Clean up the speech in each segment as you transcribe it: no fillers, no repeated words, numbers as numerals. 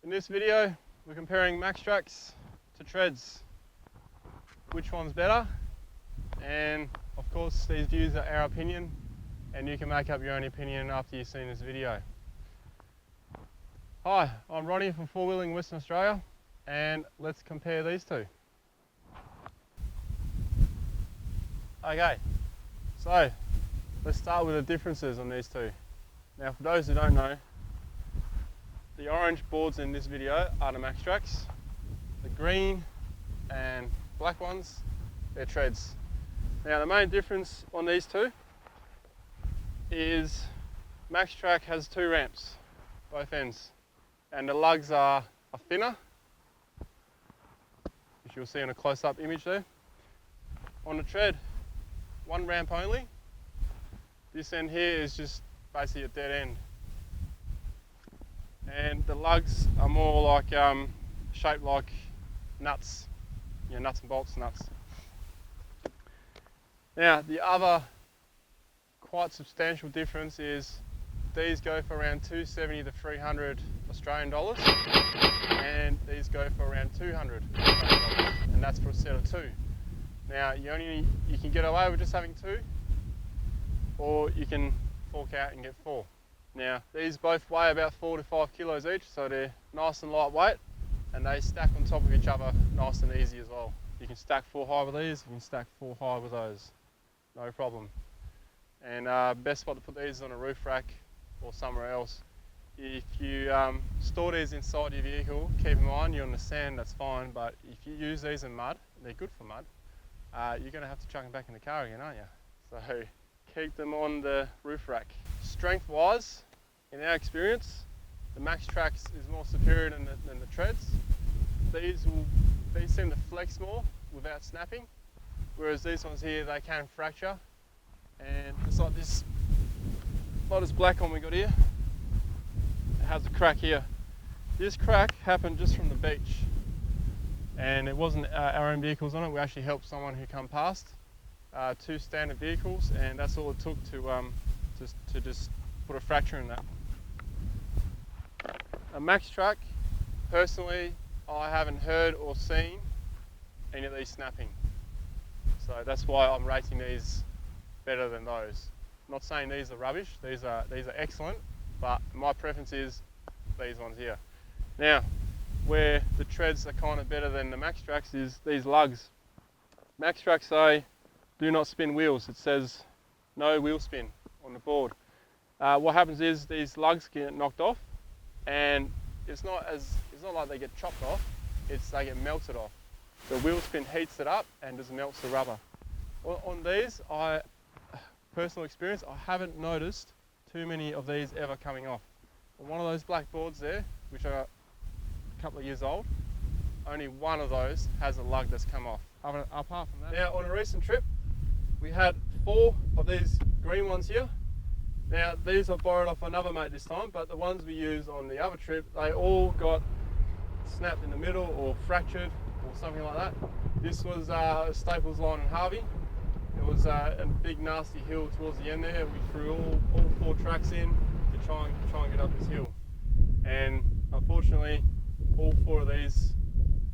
In this video, we're comparing Maxtrax to treads. Which one's better? And of course, these views are our opinion, and you can make up your own opinion after you've seen this video. Hi, I'm Ronnie from Four Wheeling Western Australia, and let's compare these two. Okay, so let's start with the differences on these two. Now, for those who don't know, the orange boards in this video are the Maxtrax. The green and black ones, they're treads. Now, the main difference on these two is Maxtrax has two ramps, both ends, and the lugs are thinner, which you'll see in a close-up image there. On the tread, one ramp only. This end here is just basically a dead end. And the lugs are more like shaped like nuts, nuts and bolts nuts. Now, the other quite substantial difference is these go for around 270 to 300 Australian dollars, and these go for around 200 Australian dollars, and that's for a set of two. Now, you can get away with just having two, or you can fork out and get four. Now, these both weigh about 4 to 5 kilos each, so they're nice and lightweight, and they stack on top of each other nice and easy as well. You can stack 4 high with these, you can stack 4 high with those, no problem. And best spot to put these is on a roof rack or somewhere else. If you store these inside your vehicle, keep in mind you're on the sand, that's fine, but if you use these in mud, they're good for mud, you're going to have to chuck them back in the car again, aren't you? So keep them on the roof rack. Strength wise, in our experience, the Maxtrax is more superior than the treads. These seem to flex more without snapping, whereas these ones here, they can fracture. And it's like this black one we got here. It has a crack here. This crack happened just from the beach, and it wasn't our own vehicles on it. We actually helped someone who come past, 2 standard vehicles, and that's all it took to just put a fracture in that. A Maxtrax, personally, I haven't heard or seen any of these snapping. So that's why I'm rating these better than those. I'm not saying these are rubbish, these are excellent, but my preference is these ones here. Now, where the treads are kind of better than the Maxtrax is these lugs. Maxtrax say, do not spin wheels. It says no wheel spin on the board. What happens is these lugs get knocked off, and it's not like they get chopped off, they get melted off. The wheel spin heats it up and just melts the rubber. On these, personal experience, I haven't noticed too many of these ever coming off. On one of those black boards there, which are a couple of years old, only one of those has a lug that's come off. Apart from that. Now, on a recent trip, we had 4 of these green ones here. Now, these I borrowed off another mate this time, but the ones we used on the other trip, they all got snapped in the middle or fractured or something like that. This was Staples Line in Harvey. It was a big nasty hill towards the end there. We threw all 4 tracks in to try and get up this hill. And unfortunately, all 4 of these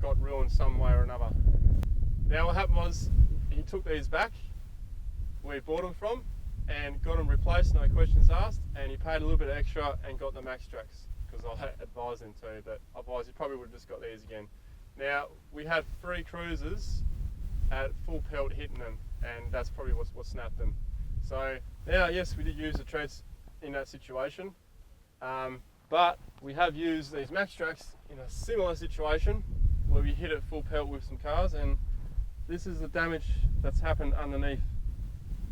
got ruined some way or another. Now what happened was, he took these back where he bought them from and got them replaced, no questions asked, and he paid a little bit extra and got the Maxtrax, because I advised him to, but otherwise he probably would have just got these again. Now, we had 3 cruisers at full pelt hitting them, and that's probably what snapped them. So now, yes, we did use the treads in that situation, but we have used these Maxtrax in a similar situation where we hit it full pelt with some cars, and this is the damage that's happened underneath.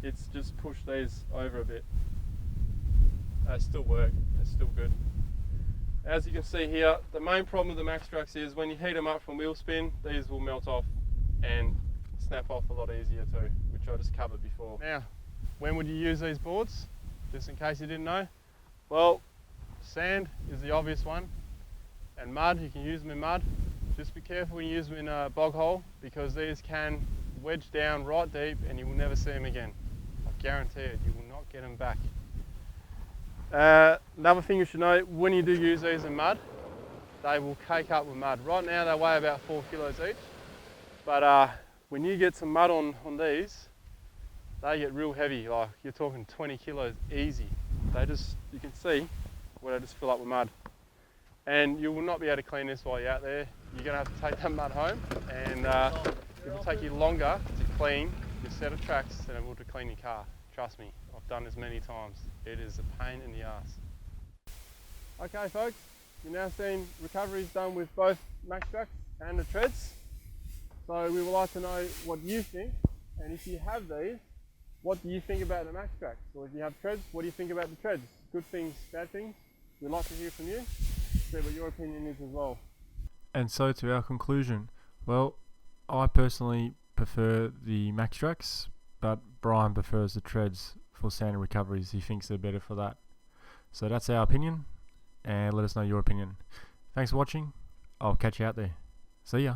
It's just pushed these over a bit. They still work, they're still good. As you can see here, the main problem with the Maxtrax is when you heat them up from wheel spin, these will melt off and snap off a lot easier too, which I just covered before. Now, when would you use these boards? Just in case you didn't know. Well, sand is the obvious one, and mud, you can use them in mud. Just be careful when you use them in a bog hole, because these can wedge down right deep and you will never see them again. I guarantee it, you will not get them back. Another thing you should know, when you do use these in mud, they will cake up with mud. Right now they weigh about 4 kilos each, but when you get some mud on these, they get real heavy, like you're talking 20 kilos easy. You can see where they just fill up with mud. And you will not be able to clean this while you're out there. You're gonna have to take that mud home, and it will take you longer to clean your set of tracks than it will to clean your car. Trust me, I've done this many times. It is a pain in the ass. Okay folks, you've now seen recoveries done with both MaxTrax and the treads. So we would like to know what you think, and if you have these, what do you think about the MaxTrax? Or if you have treads, what do you think about the treads? Good things, bad things? We'd like to hear from you, see what your opinion is as well. And so to our conclusion, well, I personally prefer the MaxTrax, but Brian prefers the treads for sand recoveries. He thinks they're better for that. So that's our opinion, and let us know your opinion. Thanks for watching. I'll catch you out there. See ya.